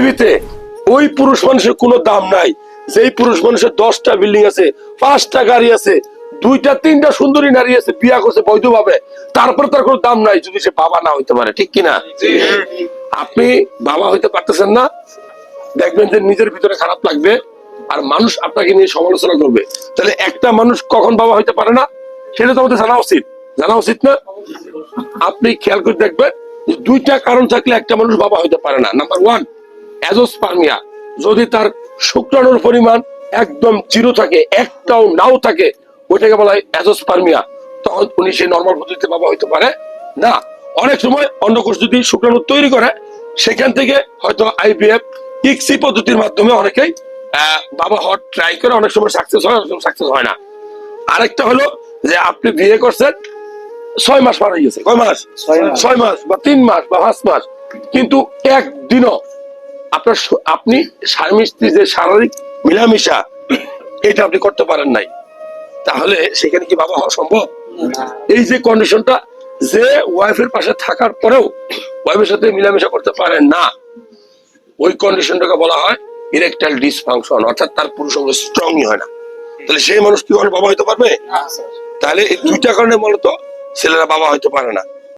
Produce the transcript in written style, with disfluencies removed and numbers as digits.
পৃথিবীতে ওই পুরুষ মানুষের কোনো দাম নাই যেই পুরুষ মানুষের 10টা বিল্ডিং আছে, 5টা গাড়ি আছে, 2টা 3টা সুন্দরী নারী আছে, বিয়া করছে বৈধভাবে, তারপর তার কোনো দাম নাই যদি সে বাবা না হইতে পারে। ঠিক কিনা? আপনি বাবা হইতে পারতেছেন না, দেখবেন যে নিজের ভিতরে খারাপ লাগবে আর মানুষ আপনাকে নিয়ে সমালোচনা করবে। তাহলে একটা মানুষ কখন বাবা হইতে পারে না সেটা তো আমাদের জানা উচিত না? আপনি খেয়াল করে দেখবেন 2টা কারণ থাকলে একটা মানুষ বাবা হইতে পারে না। Number 1, azoospermia. যদি তার শুক্রাণুর পরিমাণ একদম 0 থাকে, একটাও নাও থাকে, ওইটাকে বলা হয় অ্যাজোস্পার্মিয়া। তখন উনি সেই নর্মাল পদ্ধতিতে বাবা হইতে পারে না। অনেক সময় অন্ডকোষ যদি শুক্রাণু তৈরি করে, সেখান থেকে হয়তো আইভিএফ, ইক্সি পদ্ধতির মাধ্যমে অনেকেই বাবা হওয়ার ট্রাই করে, অনেক সময় সাকসেস হয়, অনেক সময় সাকসেস হয় না। আরেকটা হলো যে আপনি বিয়ে করছেন, 6 মাস পার হয়ে গেছে, কয় মাস? 6 মাস বা 3 মাস বা 5 মাস, কিন্তু একদিনও আপনি স্বামী স্ত্রী যে শারীরিক মিলামিশা এটা আপনি করতে পারেন নাই, তাহলে সেখানে কি বাবা হওয়া সম্ভব? এই যে কন্ডিশনটা, যে ওয়াইফের পাশে থাকার পরেও ওয়াইফের সাথে মিলামেশা করতে পারেন না, ওই কন্ডিশনটাকে বলা হয় ইরেকটাইল ডিসফাংশন, অর্থাৎ তার পুরুষাঙ্গ স্ট্রংই হয় না। তাহলে সেই মানুষ কি বাবা হইতে পারবে? তাহলে এই 2টা কারণে মূলত ছেলেরা বাবা হইতে পারে না।